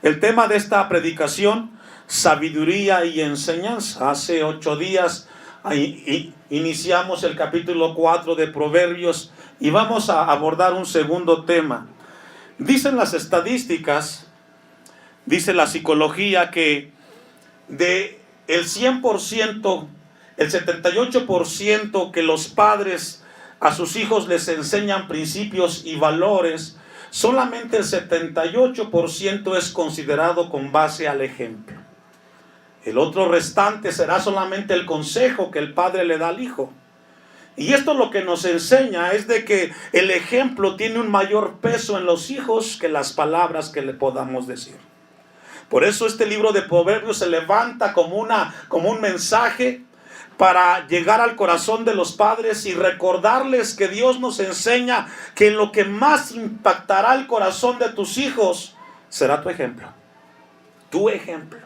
El tema de esta predicación, sabiduría y enseñanza. Hace 8 días iniciamos el capítulo 4 de Proverbios y vamos a abordar un segundo tema. Dicen las estadísticas, dice la psicología, que de el 100%, el 78% que los padres a sus hijos les enseñan principios y valores, solamente el 78% es considerado con base al ejemplo. El otro restante será solamente el consejo que el padre le da al hijo. Y esto lo que nos enseña es de que el ejemplo tiene un mayor peso en los hijos que las palabras que le podamos decir. Por eso este libro de Proverbios se levanta como un mensaje para llegar al corazón de los padres y recordarles que Dios nos enseña que lo que más impactará el corazón de tus hijos será tu ejemplo. Tu ejemplo.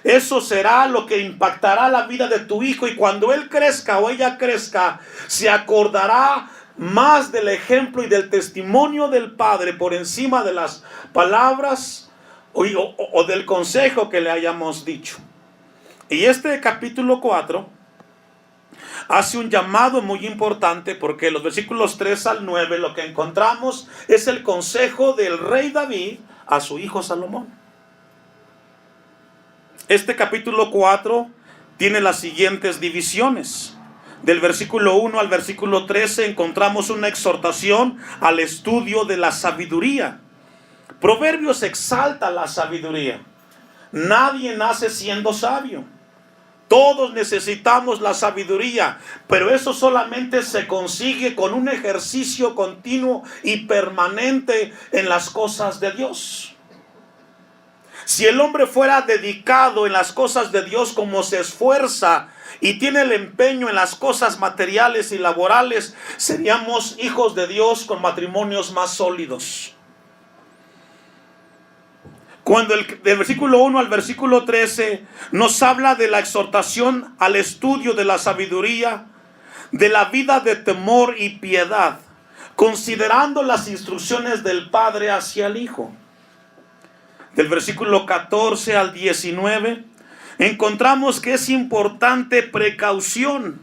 Eso será lo que impactará la vida de tu hijo, y cuando él crezca o ella crezca, se acordará más del ejemplo y del testimonio del padre por encima de las palabras o del consejo que le hayamos dicho. Y este capítulo 4 hace un llamado muy importante, porque los versículos 3 al 9 lo que encontramos es el consejo del rey David a su hijo Salomón. Este capítulo 4 tiene las siguientes divisiones. Del versículo 1 al versículo 13 encontramos una exhortación al estudio de la sabiduría. Proverbios exalta la sabiduría. Nadie nace siendo sabio. Todos necesitamos la sabiduría, pero eso solamente se consigue con un ejercicio continuo y permanente en las cosas de Dios. Si el hombre fuera dedicado en las cosas de Dios como se esfuerza y tiene el empeño en las cosas materiales y laborales, seríamos hijos de Dios con matrimonios más sólidos. Cuando del versículo 1 al versículo 13 nos habla de la exhortación al estudio de la sabiduría, de la vida de temor y piedad, considerando las instrucciones del padre hacia el hijo. Del versículo 14 al 19 encontramos que es importante precaución.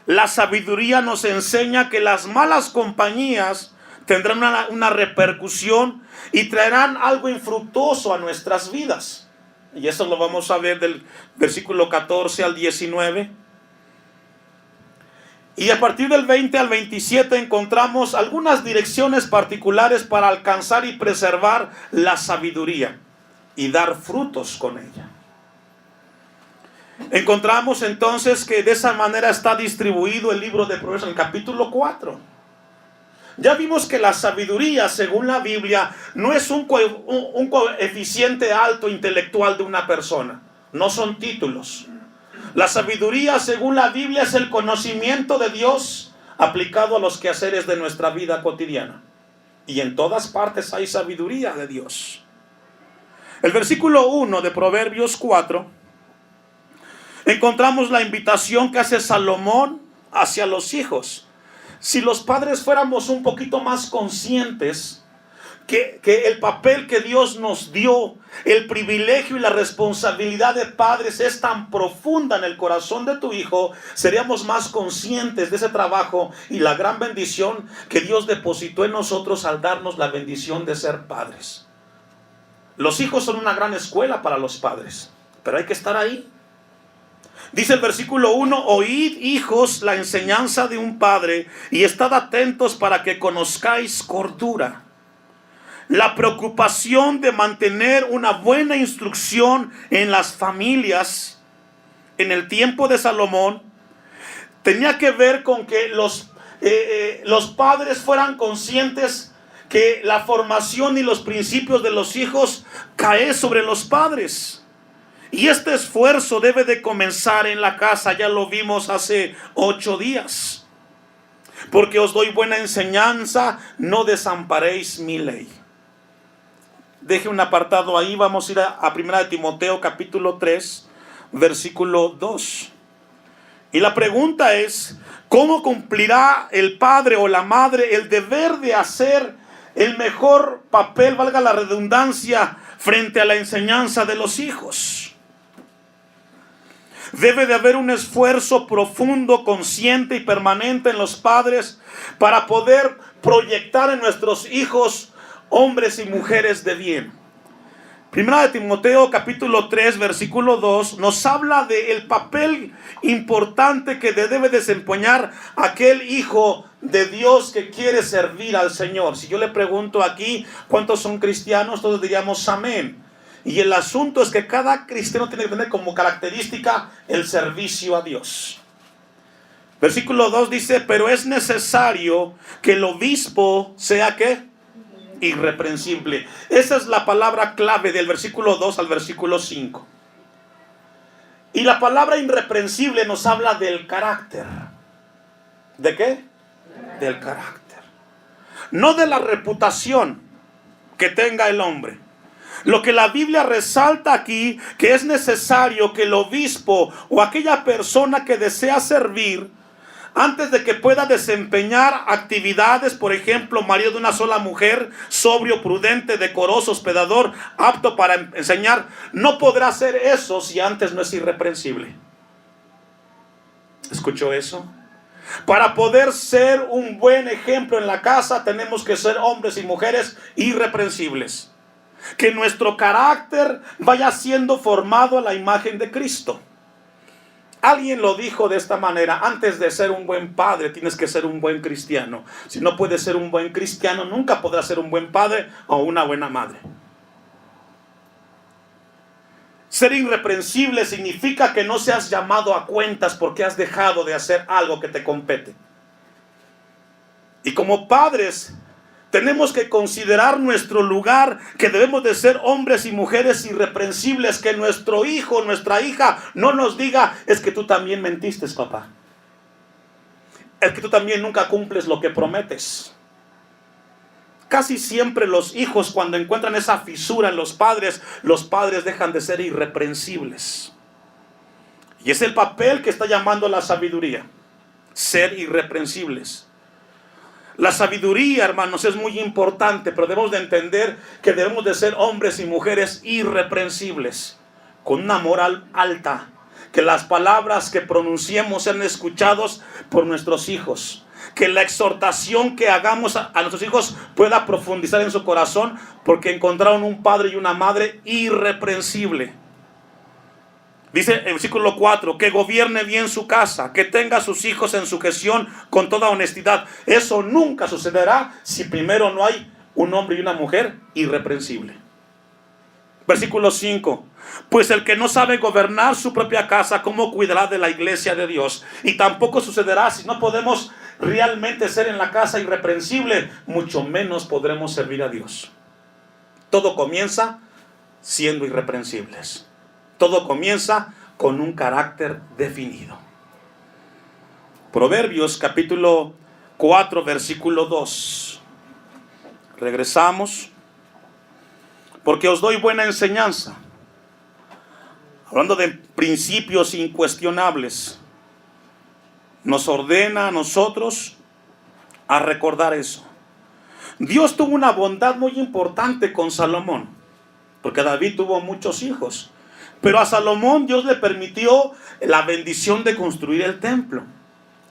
La sabiduría nos enseña que las malas compañías tendrán una repercusión y traerán algo infructuoso a nuestras vidas. Y eso lo vamos a ver del versículo 14 al 19. Y a partir del 20 al 27 encontramos algunas direcciones particulares para alcanzar y preservar la sabiduría y dar frutos con ella. Encontramos entonces que de esa manera está distribuido el libro de Proverbios en el capítulo 4. Ya vimos que la sabiduría, según la Biblia, no es un coeficiente alto intelectual de una persona. No son títulos. La sabiduría, según la Biblia, es el conocimiento de Dios aplicado a los quehaceres de nuestra vida cotidiana. Y en todas partes hay sabiduría de Dios. El versículo 1 de Proverbios 4, encontramos la invitación que hace Salomón hacia los hijos. Si los padres fuéramos un poquito más conscientes que el papel que Dios nos dio, el privilegio y la responsabilidad de padres es tan profunda en el corazón de tu hijo, seríamos más conscientes de ese trabajo y la gran bendición que Dios depositó en nosotros al darnos la bendición de ser padres. Los hijos son una gran escuela para los padres, pero hay que estar ahí. Dice el versículo 1, oíd, hijos, la enseñanza de un padre, y estad atentos para que conozcáis cordura. La preocupación de mantener una buena instrucción en las familias en el tiempo de Salomón tenía que ver con que los padres fueran conscientes que la formación y los principios de los hijos caen sobre los padres. Y este esfuerzo debe de comenzar en la casa. Ya lo vimos hace 8 días. Porque os doy buena enseñanza, no desamparéis mi ley. Deje un apartado ahí, vamos a ir a 1 de Timoteo capítulo 3, versículo 2. Y la pregunta es, ¿cómo cumplirá el padre o la madre el deber de hacer el mejor papel, valga la redundancia, frente a la enseñanza de los hijos. Debe de haber un esfuerzo profundo, consciente y permanente en los padres para poder proyectar en nuestros hijos hombres y mujeres de bien. Primera de Timoteo capítulo 3 versículo 2 nos habla del papel importante que debe desempeñar aquel hijo de Dios que quiere servir al Señor. Si yo le pregunto aquí ¿cuántos son cristianos? Todos diríamos amén. Y el asunto es que cada cristiano tiene que tener como característica el servicio a Dios. Versículo 2 dice: pero es necesario que el obispo sea ¿qué? Irreprensible. Esa es la palabra clave del versículo 2 al versículo 5. Y la palabra irreprensible nos habla del carácter. ¿De qué? Del carácter. No de la reputación que tenga el hombre. Lo que la Biblia resalta aquí, que es necesario que el obispo o aquella persona que desea servir, antes de que pueda desempeñar actividades, por ejemplo, marido de una sola mujer, sobrio, prudente, decoroso, hospedador, apto para enseñar, no podrá hacer eso si antes no es irreprensible. ¿Escuchó eso? Para poder ser un buen ejemplo en la casa, tenemos que ser hombres y mujeres irreprensibles. Que nuestro carácter vaya siendo formado a la imagen de Cristo. Alguien lo dijo de esta manera: antes de ser un buen padre tienes que ser un buen cristiano. Si no puedes ser un buen cristiano, nunca podrás ser un buen padre o una buena madre. Ser irreprensible significa que no seas llamado a cuentas porque has dejado de hacer algo que te compete. Y como padres tenemos que considerar nuestro lugar, que debemos de ser hombres y mujeres irreprensibles, que nuestro hijo, nuestra hija no nos diga: es que tú también mentiste, papá. Es que tú también nunca cumples lo que prometes. Casi siempre los hijos, cuando encuentran esa fisura en los padres dejan de ser irreprensibles. Y es el papel que está llamando la sabiduría: ser irreprensibles. La sabiduría, hermanos, es muy importante, pero debemos de entender que debemos de ser hombres y mujeres irreprensibles, con una moral alta, que las palabras que pronunciemos sean escuchados por nuestros hijos, que la exhortación que hagamos a nuestros hijos pueda profundizar en su corazón, porque encontraron un padre y una madre irreprensible. Dice en el versículo 4, que gobierne bien su casa, que tenga a sus hijos en sujeción con toda honestidad. Eso nunca sucederá si primero no hay un hombre y una mujer irreprensible. Versículo 5, pues el que no sabe gobernar su propia casa, ¿cómo cuidará de la iglesia de Dios? Y tampoco sucederá si no podemos realmente ser en la casa irreprensible, mucho menos podremos servir a Dios. Todo comienza siendo irreprensibles. Todo comienza con un carácter definido. Proverbios capítulo 4 versículo 2. Regresamos. Porque os doy buena enseñanza. Hablando de principios incuestionables. Nos ordena a nosotros a recordar eso. Dios tuvo una bondad muy importante con Salomón. Porque David tuvo muchos hijos. Pero a Salomón Dios le permitió la bendición de construir el templo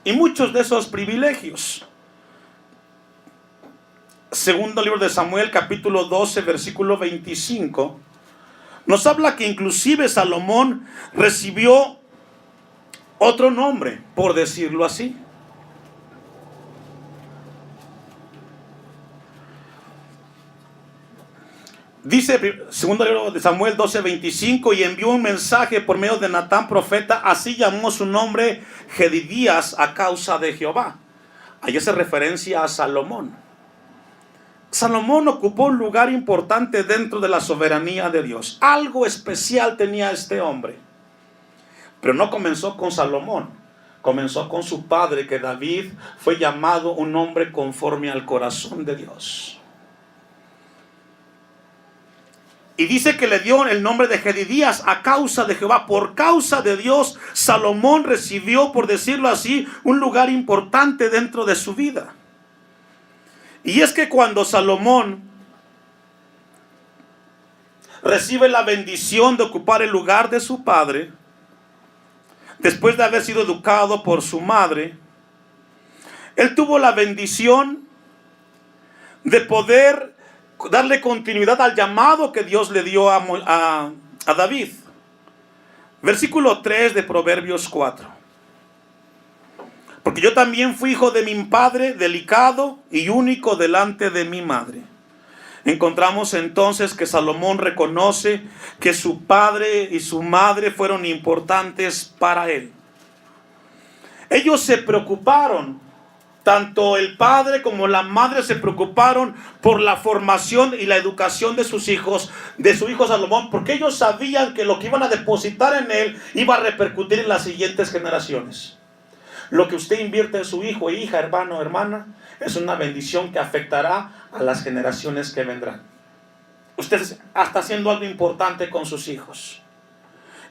y muchos de esos privilegios. Segundo libro de Samuel, capítulo 12, versículo 25, nos habla que inclusive Salomón recibió otro nombre, por decirlo así. Dice segundo libro de Samuel 12:25, y envió un mensaje por medio de Natán profeta, así llamó su nombre Jedidías a causa de Jehová. Ahí hace referencia a Salomón. Salomón ocupó un lugar importante dentro de la soberanía de Dios. Algo especial tenía este hombre. Pero no comenzó con Salomón, comenzó con su padre, que David fue llamado un hombre conforme al corazón de Dios. Y dice que le dio el nombre de Jedidías a causa de Jehová. Por causa de Dios, Salomón recibió, por decirlo así, un lugar importante dentro de su vida. Y es que cuando Salomón recibe la bendición de ocupar el lugar de su padre, después de haber sido educado por su madre, él tuvo la bendición de poder darle continuidad al llamado que Dios le dio a David. Versículo 3 de Proverbios 4. Porque yo también fui hijo de mi padre, delicado y único delante de mi madre. Encontramos entonces que Salomón reconoce que su padre y su madre fueron importantes para él. Ellos se preocuparon, tanto el padre como la madre se preocuparon por la formación y la educación de sus hijos, de su hijo Salomón, porque ellos sabían que lo que iban a depositar en él iba a repercutir en las siguientes generaciones. Lo que usted invierte en su hijo, hija, hermano, hermana, es una bendición que afectará a las generaciones que vendrán. Usted está haciendo algo importante con sus hijos.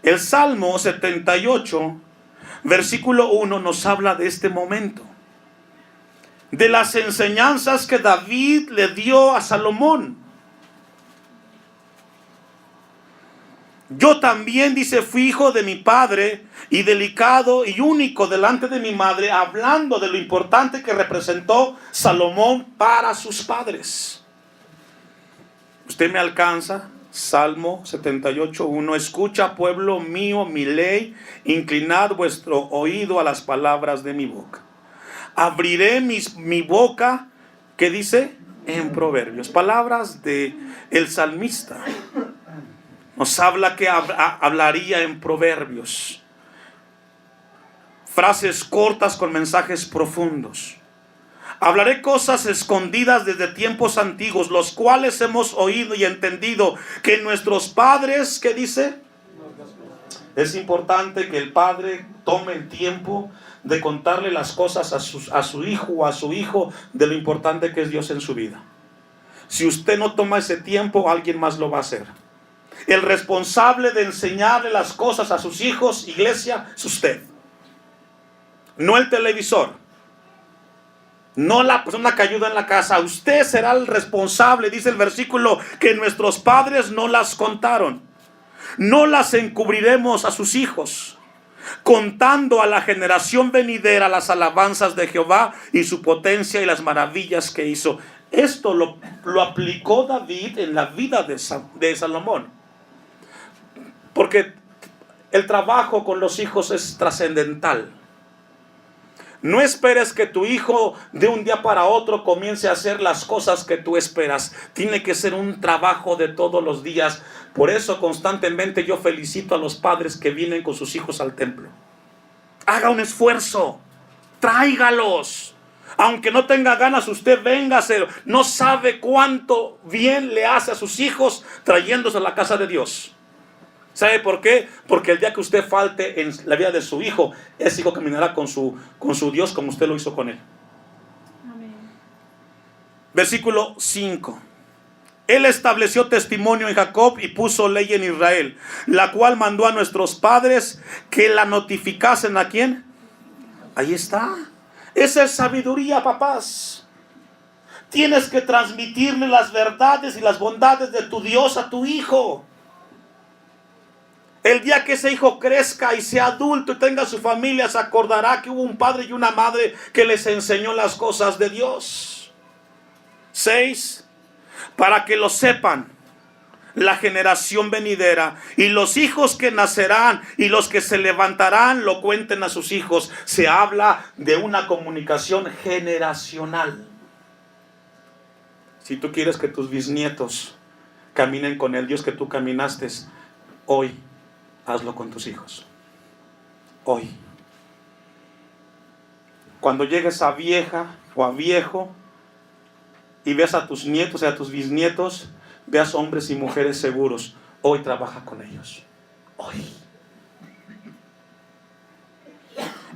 El Salmo 78, versículo 1, nos habla de este momento, de las enseñanzas que David le dio a Salomón. Yo también, dice, fui hijo de mi padre y delicado y único delante de mi madre, hablando de lo importante que representó Salomón para sus padres. Usted me alcanza. Salmo 78:1. Escucha, pueblo mío, mi ley, inclinad vuestro oído a las palabras de mi boca. Abriré mi boca, ¿qué dice? En Proverbios. Palabras de el salmista. Nos habla que hablaría en Proverbios. Frases cortas con mensajes profundos. Hablaré cosas escondidas desde tiempos antiguos, los cuales hemos oído y entendido que nuestros padres, ¿qué dice? Es importante que el padre tome el tiempo de contarle las cosas a su hijo o a su hijo de lo importante que es Dios en su vida. Si usted no toma ese tiempo, alguien más lo va a hacer. El responsable de enseñarle las cosas a sus hijos, iglesia, es usted. No el televisor. No la persona que ayuda en la casa. Usted será el responsable, dice el versículo, que nuestros padres no las contaron. No las encubriremos a sus hijos, contando a la generación venidera las alabanzas de Jehová y su potencia y las maravillas que hizo. Esto lo aplicó David en la vida de Salomón. Porque el trabajo con los hijos es trascendental. No esperes que tu hijo de un día para otro comience a hacer las cosas que tú esperas. Tiene que ser un trabajo de todos los días. Por eso constantemente yo felicito a los padres que vienen con sus hijos al templo. Haga un esfuerzo. Tráigalos. Aunque no tenga ganas, usted véngase. No sabe cuánto bien le hace a sus hijos trayéndose a la casa de Dios. ¿Sabe por qué? Porque el día que usted falte en la vida de su hijo, ese hijo caminará con su Dios como usted lo hizo con él. Amén. Versículo 5. Él estableció testimonio en Jacob y puso ley en Israel, la cual mandó a nuestros padres que la notificasen ¿a quién? Ahí está. Esa es sabiduría, papás. Tienes que transmitirle las verdades y las bondades de tu Dios a tu hijo. El día que ese hijo crezca y sea adulto y tenga su familia, se acordará que hubo un padre y una madre que les enseñó las cosas de Dios. 6. Para que lo sepan la generación venidera y los hijos que nacerán y los que se levantarán lo cuenten a sus hijos. Se habla de una comunicación generacional. Si tú quieres que tus bisnietos caminen con el Dios que tú caminaste, hoy hazlo con tus hijos. Hoy. Cuando llegues a vieja o a viejo y veas a tus nietos y a tus bisnietos, veas hombres y mujeres seguros. Hoy trabaja con ellos. Hoy.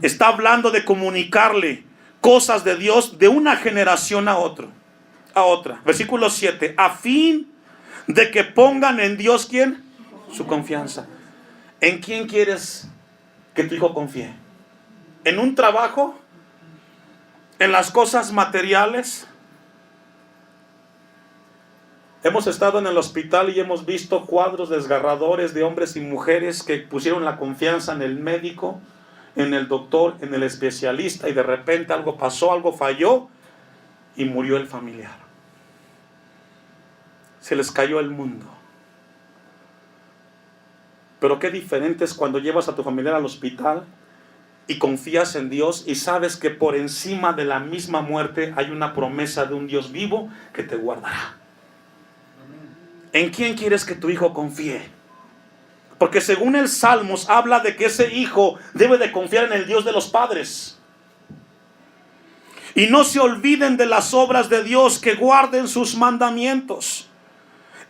Está hablando de comunicarle cosas de Dios de una generación a otra. Versículo 7. A fin de que pongan en Dios, ¿quién? Su confianza. ¿En quién quieres que tu hijo confíe? ¿En un trabajo? ¿En las cosas materiales? Hemos estado en el hospital y hemos visto cuadros desgarradores de hombres y mujeres que pusieron la confianza en el médico, en el doctor, en el especialista, y de repente algo pasó, algo falló y murió el familiar. Se les cayó el mundo. Pero qué diferente es cuando llevas a tu familiar al hospital y confías en Dios y sabes que por encima de la misma muerte hay una promesa de un Dios vivo que te guardará. ¿En quién quieres que tu hijo confíe? Porque según el Salmos habla de que ese hijo debe de confiar en el Dios de los padres. Y no se olviden de las obras de Dios, que guarden sus mandamientos.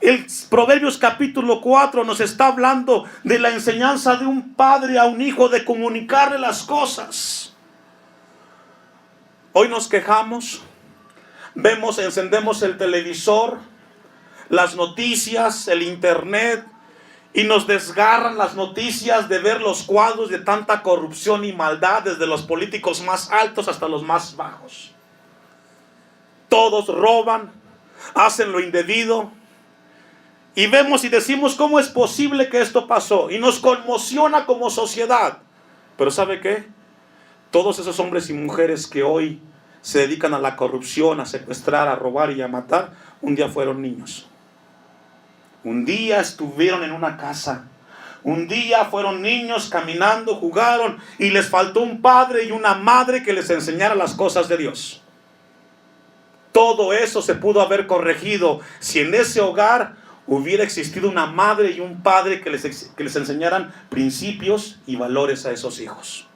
El Proverbios capítulo 4 nos está hablando de la enseñanza de un padre a un hijo, de comunicarle las cosas. Hoy nos quejamos, encendemos el televisor, las noticias, el internet, y nos desgarran las noticias de ver los cuadros de tanta corrupción y maldad, desde los políticos más altos hasta los más bajos. Todos roban, hacen lo indebido, y vemos y decimos, ¿cómo es posible que esto pasó? Y nos conmociona como sociedad. Pero ¿sabe qué? Todos esos hombres y mujeres que hoy se dedican a la corrupción, a secuestrar, a robar y a matar, un día fueron niños. Un día estuvieron en una casa. Un día fueron niños caminando, jugaron, y les faltó un padre y una madre que les enseñara las cosas de Dios. Todo eso se pudo haber corregido si en ese hogar hubiera existido una madre y un padre que les enseñaran principios y valores a esos hijos.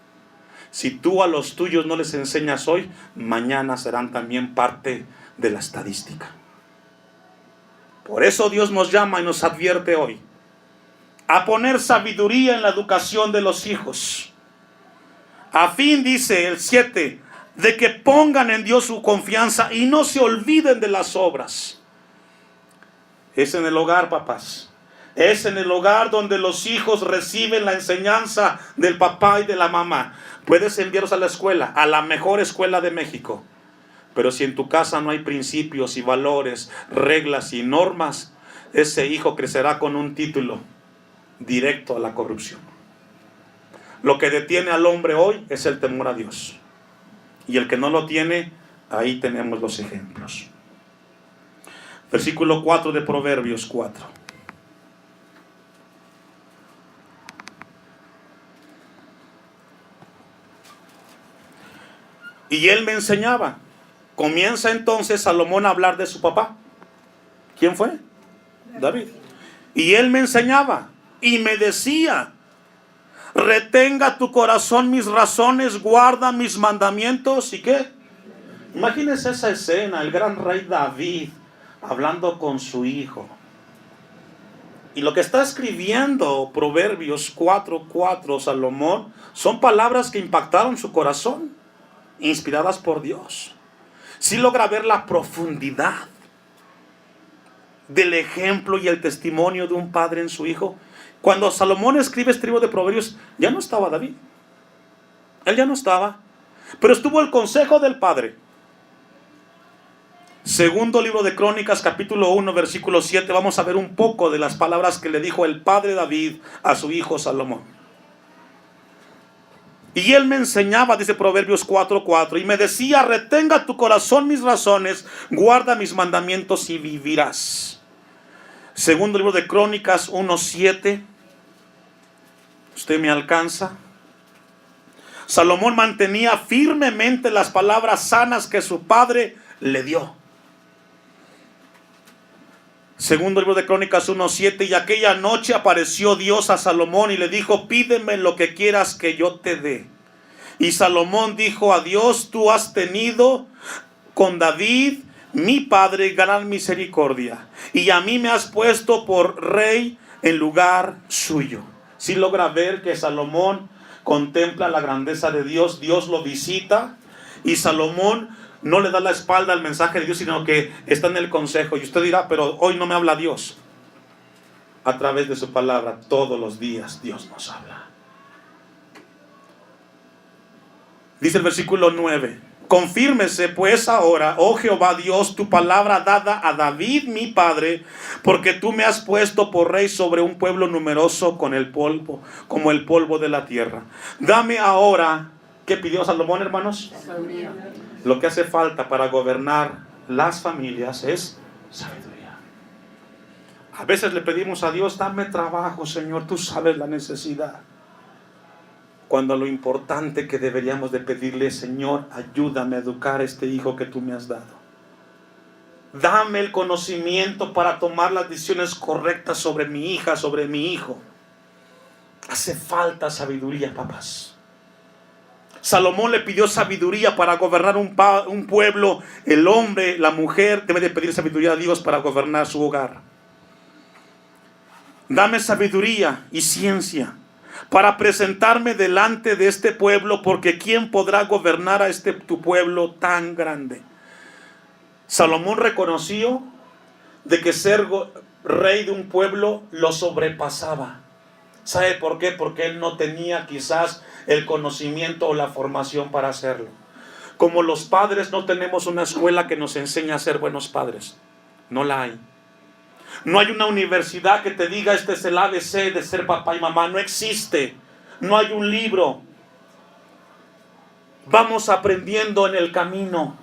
Si tú a los tuyos no les enseñas hoy, mañana serán también parte de la estadística. Por eso Dios nos llama y nos advierte hoy a poner sabiduría en la educación de los hijos, a fin, dice el 7, de que pongan en Dios su confianza y no se olviden de las obras. Es en el hogar, papás. Es en el hogar donde los hijos reciben la enseñanza del papá y de la mamá. Puedes enviarlos a la escuela, a la mejor escuela de México. Pero si en tu casa no hay principios y valores, reglas y normas, ese hijo crecerá con un título directo a la corrupción. Lo que detiene al hombre hoy es el temor a Dios. Y el que no lo tiene, ahí tenemos los ejemplos. Versículo 4 de Proverbios 4. Y él me enseñaba. Comienza entonces Salomón a hablar de su papá. ¿Quién fue? David. Y él me enseñaba y me decía: retenga tu corazón mis razones, guarda mis mandamientos. ¿Y qué? Imagínense esa escena, el gran rey David hablando con su hijo. Y lo que está escribiendo Proverbios 4:4 Salomón son palabras que impactaron su corazón, inspiradas por Dios. Sí logra ver la profundidad del ejemplo y el testimonio de un padre en su hijo. Cuando Salomón escribe este libro de Proverbios, ya no estaba David. Él ya no estaba, pero estuvo el consejo del padre. Segundo libro de Crónicas, capítulo 1, versículo 7, vamos a ver un poco de las palabras que le dijo el padre David a su hijo Salomón. Y él me enseñaba, dice Proverbios 4:4, y me decía: retenga tu corazón mis razones, guarda mis mandamientos y vivirás. Segundo libro de Crónicas 1:7, usted me alcanza. Salomón mantenía firmemente las palabras sanas que su padre le dio. Segundo libro de Crónicas 1:7, y aquella noche apareció Dios a Salomón y le dijo: pídeme lo que quieras que yo te dé. Y Salomón dijo a Dios: tú has tenido con David, mi padre, gran misericordia, y a mí me has puesto por rey en lugar suyo. Si logra ver que Salomón contempla la grandeza de Dios, Dios lo visita, y Salomón no le da la espalda al mensaje de Dios, sino que está en el consejo. Y usted dirá: pero hoy no me habla Dios. A través de su palabra, todos los días Dios nos habla. Dice el versículo 9: Confírmese pues ahora, oh Jehová Dios, tu palabra dada a David mi padre, porque tú me has puesto por rey sobre un pueblo numeroso con el polvo, como el polvo de la tierra. Dame ahora, ¿qué pidió Salomón, hermanos? Sabiduría. Lo que hace falta para gobernar las familias es sabiduría. A veces le pedimos a Dios, dame trabajo, Señor, tú sabes la necesidad. Cuando lo importante que deberíamos de pedirle, Señor, ayúdame a educar a este hijo que tú me has dado. Dame el conocimiento para tomar las decisiones correctas sobre mi hija, sobre mi hijo. Hace falta sabiduría, papás. Salomón le pidió sabiduría para gobernar un pueblo. El hombre, la mujer, debe de pedir sabiduría a Dios para gobernar su hogar. Dame sabiduría y ciencia para presentarme delante de este pueblo, porque ¿quién podrá gobernar a tu pueblo tan grande? Salomón reconoció de que ser rey de un pueblo lo sobrepasaba. ¿Sabe por qué? Porque él no tenía quizás el conocimiento o la formación para hacerlo. Como los padres no tenemos una escuela que nos enseñe a ser buenos padres. No la hay. No hay una universidad que te diga este es el ABC de ser papá y mamá. No existe. No hay un libro. Vamos aprendiendo en el camino.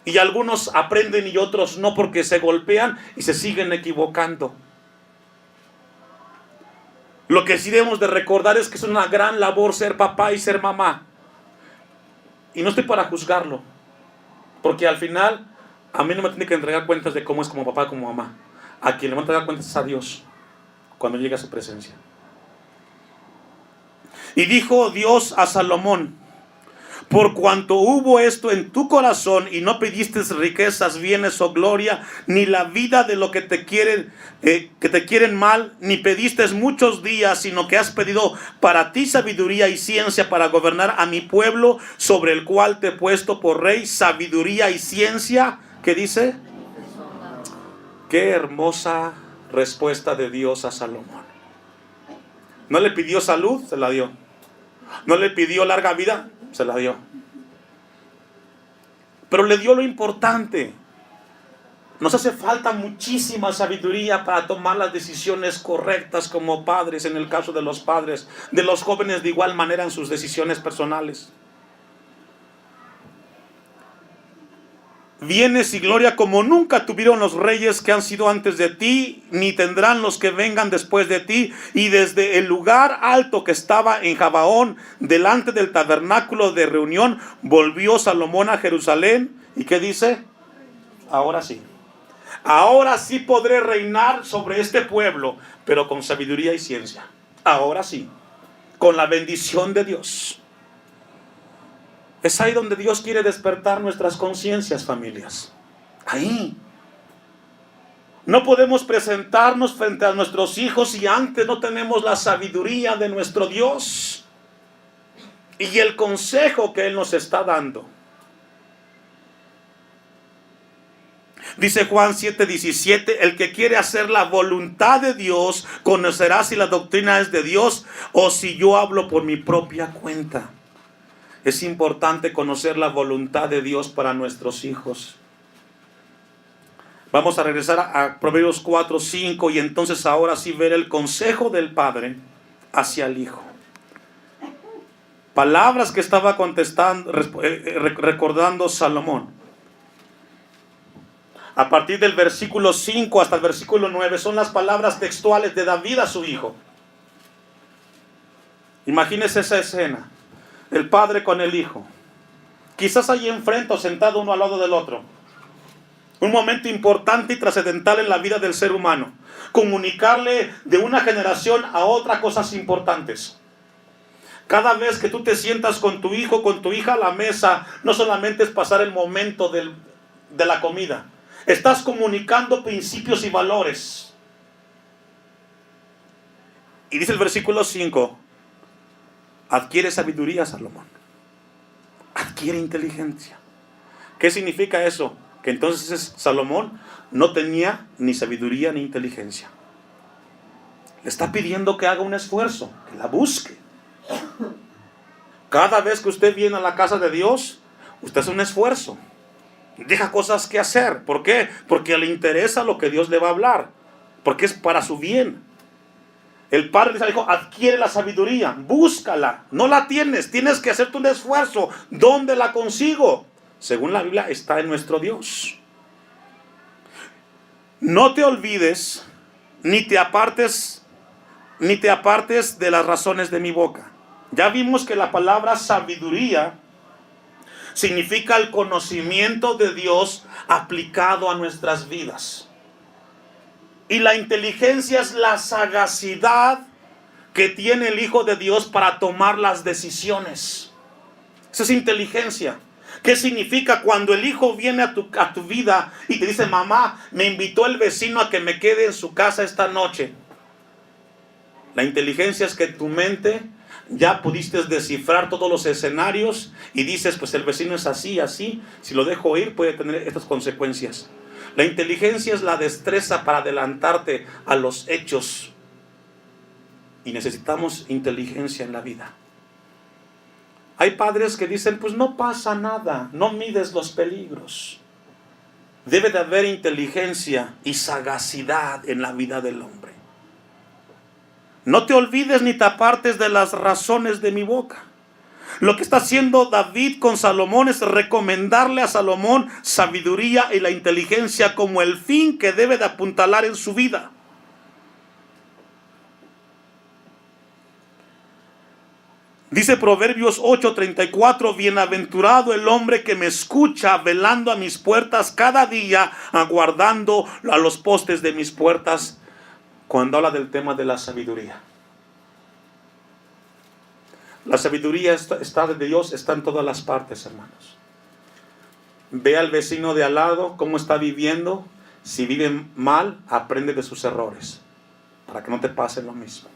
Y algunos aprenden y otros no, porque se golpean y se siguen equivocando. Lo que sí debemos de recordar es que es una gran labor ser papá y ser mamá. Y no estoy para juzgarlo, porque al final a mí no me tiene que entregar cuentas de cómo es como papá, como mamá. A quien le va a entregar cuentas es a Dios cuando llegue a su presencia. Y dijo Dios a Salomón: por cuanto hubo esto en tu corazón y no pediste riquezas, bienes o gloria, ni la vida de lo que te quieren mal, ni pediste muchos días, sino que has pedido para ti sabiduría y ciencia para gobernar a mi pueblo, sobre el cual te he puesto por rey, sabiduría y ciencia. ¿Qué dice? Qué hermosa respuesta de Dios a Salomón. No le pidió salud, se la dio. No le pidió larga vida, se la dio. Pero le dio lo importante. Nos hace falta muchísima sabiduría para tomar las decisiones correctas como padres, en el caso de los padres, de los jóvenes de igual manera en sus decisiones personales. Bienes y gloria como nunca tuvieron los reyes que han sido antes de ti, ni tendrán los que vengan después de ti. Y desde el lugar alto que estaba en Gabaón, delante del tabernáculo de reunión, volvió Salomón a Jerusalén. ¿Y qué dice? Ahora sí podré reinar sobre este pueblo, pero con sabiduría y ciencia. Ahora sí, con la bendición de Dios. Es ahí donde Dios quiere despertar nuestras conciencias, familias. Ahí. No podemos presentarnos frente a nuestros hijos si antes no tenemos la sabiduría de nuestro Dios y el consejo que Él nos está dando. Dice Juan 7:17, el que quiere hacer la voluntad de Dios conocerá si la doctrina es de Dios o si yo hablo por mi propia cuenta. Es importante conocer la voluntad de Dios para nuestros hijos. Vamos a regresar a Proverbios 4:5 y entonces ahora sí ver el consejo del padre hacia el hijo. Palabras que estaba recordando Salomón. A partir del versículo 5 hasta el versículo 9 son las palabras textuales de David a su hijo. Imagínese esa escena. El padre con el hijo. Quizás allí enfrente o sentado uno al lado del otro. Un momento importante y trascendental en la vida del ser humano. Comunicarle de una generación a otra cosas importantes. Cada vez que tú te sientas con tu hijo, con tu hija a la mesa, no solamente es pasar el momento de la comida. Estás comunicando principios y valores. Y dice el versículo 5. Adquiere sabiduría, Salomón. Adquiere inteligencia. ¿Qué significa eso? Que entonces Salomón no tenía ni sabiduría ni inteligencia. Le está pidiendo que haga un esfuerzo, que la busque. Cada vez que usted viene a la casa de Dios, usted hace un esfuerzo, deja cosas que hacer. ¿Por qué? Porque le interesa lo que Dios le va a hablar, porque es para su bien. El padre le dijo, adquiere la sabiduría, búscala, no la tienes que hacerte un esfuerzo. ¿Dónde la consigo? Según la Biblia, está en nuestro Dios. No te olvides, ni te apartes de las razones de mi boca. Ya vimos que la palabra sabiduría significa el conocimiento de Dios aplicado a nuestras vidas. Y la inteligencia es la sagacidad que tiene el Hijo de Dios para tomar las decisiones. Esa es inteligencia. ¿Qué significa cuando el hijo viene a tu vida y te dice, mamá, me invitó el vecino a que me quede en su casa esta noche? La inteligencia es que tu mente ya pudiste descifrar todos los escenarios y dices, pues el vecino es así, así, si lo dejo ir puede tener estas consecuencias. La inteligencia es la destreza para adelantarte a los hechos. Y necesitamos inteligencia en la vida. Hay padres que dicen, pues no pasa nada, no mides los peligros. Debe de haber inteligencia y sagacidad en la vida del hombre. No te olvides ni te apartes de las razones de mi boca. Lo que está haciendo David con Salomón es recomendarle a Salomón sabiduría y la inteligencia como el fin que debe de apuntalar en su vida. Dice Proverbios 8:34, bienaventurado el hombre que me escucha, velando a mis puertas cada día, aguardando a los postes de mis puertas, cuando habla del tema de la sabiduría. La sabiduría está de Dios, está en todas las partes, hermanos. Ve al vecino de al lado cómo está viviendo. Si vive mal, aprende de sus errores, para que no te pase lo mismo.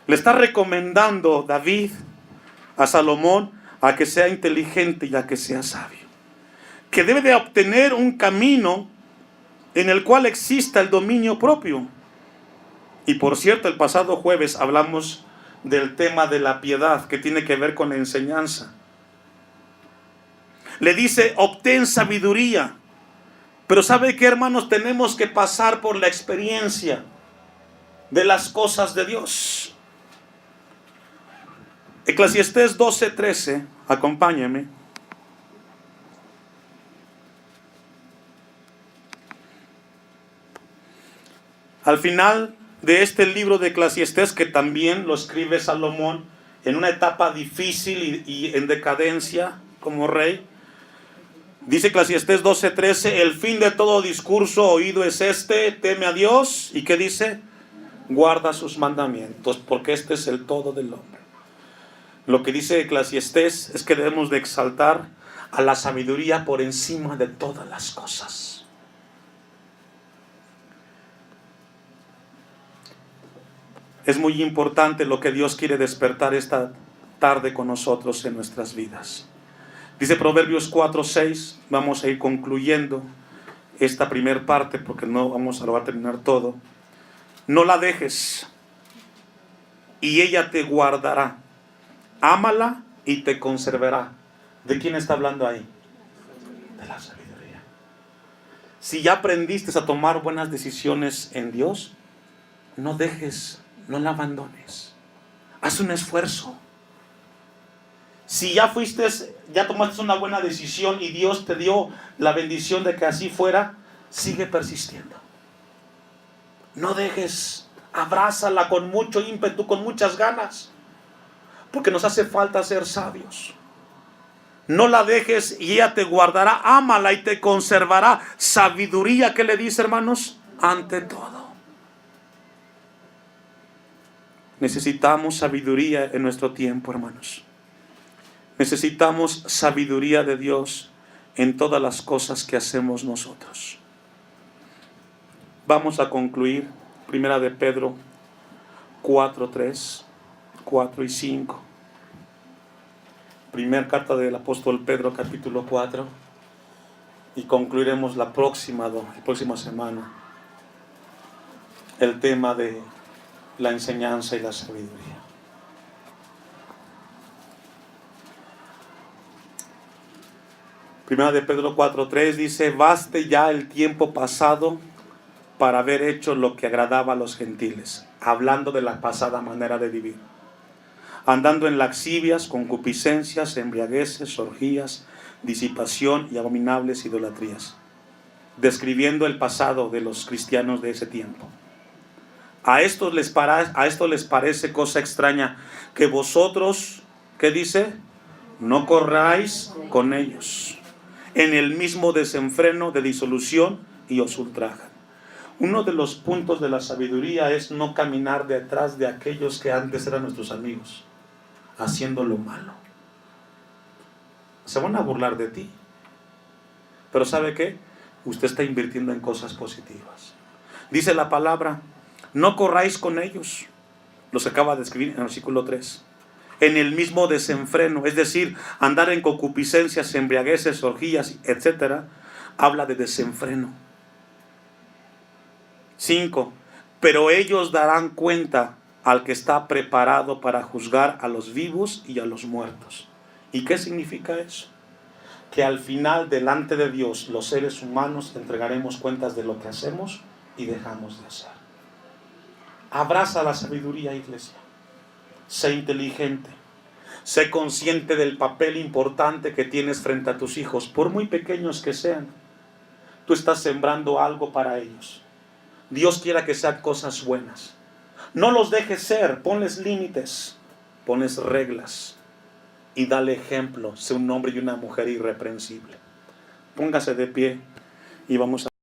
Le está recomendando David a Salomón a que sea inteligente y a que sea sabio. Que debe de obtener un camino en el cual exista el dominio propio. Y por cierto, el pasado jueves hablamos del tema de la piedad, que tiene que ver con la enseñanza. Le dice, obtén sabiduría. Pero ¿sabe qué, hermanos? Tenemos que pasar por la experiencia de las cosas de Dios. Eclesiastés 12:13, acompáñame. Al final de este libro de Eclesiastés, que también lo escribe Salomón en una etapa difícil y en decadencia como rey, dice Eclesiastés 12:13, el fin de todo discurso oído es este, teme a Dios, ¿y qué dice? Guarda sus mandamientos, porque este es el todo del hombre. Lo que dice Eclesiastés es que debemos de exaltar a la sabiduría por encima de todas las cosas. Es muy importante lo que Dios quiere despertar esta tarde con nosotros en nuestras vidas. Dice Proverbios 4:6, vamos a ir concluyendo esta primera parte porque no vamos a lograr terminar todo. No la dejes y ella te guardará. Ámala y te conservará. ¿De quién está hablando ahí? De la sabiduría. Si ya aprendiste a tomar buenas decisiones en Dios, no dejes, no la abandones. Haz un esfuerzo. Si ya tomaste una buena decisión y Dios te dio la bendición de que así fuera, sigue persistiendo. No dejes, abrázala con mucho ímpetu, con muchas ganas. Porque nos hace falta ser sabios. No la dejes y ella te guardará. Ámala y te conservará. Sabiduría, ¿qué le dice, hermanos? Ante todo. Necesitamos sabiduría en nuestro tiempo, hermanos. Necesitamos sabiduría de Dios en todas las cosas que hacemos nosotros. Vamos a concluir. Primera de Pedro 4:3. 4 y 5. Primera carta del apóstol Pedro, capítulo 4. Y concluiremos la próxima semana el tema de la enseñanza y la sabiduría. Primera de Pedro 4:3 dice: baste ya el tiempo pasado para haber hecho lo que agradaba a los gentiles, hablando de la pasada manera de vivir, andando en lascivias, concupiscencias, embriagueces, orgías, disipación y abominables idolatrías, describiendo el pasado de los cristianos de ese tiempo. A esto les parece cosa extraña que vosotros, ¿qué dice? No corráis con ellos en el mismo desenfreno de disolución y os ultrajan. Uno de los puntos de la sabiduría es no caminar detrás de aquellos que antes eran nuestros amigos, haciendo lo malo. Se van a burlar de ti, pero ¿sabe qué? Usted está invirtiendo en cosas positivas. Dice la palabra: no corráis con ellos. Los acaba de escribir en el versículo 3. En el mismo desenfreno, es decir, andar en concupiscencias, embriagueces, orgías, etc. Habla de desenfreno. 5. Pero ellos darán cuenta al que está preparado para juzgar a los vivos y a los muertos. ¿Y qué significa eso? Que al final, delante de Dios, los seres humanos entregaremos cuentas de lo que hacemos y dejamos de hacer. Abraza la sabiduría, iglesia. Sé inteligente. Sé consciente del papel importante que tienes frente a tus hijos, por muy pequeños que sean. Tú estás sembrando algo para ellos. Dios quiera que sean cosas buenas. No los dejes ser, ponles límites, ponles reglas y dale ejemplo. Sé un hombre y una mujer irreprensible. Póngase de pie y vamos a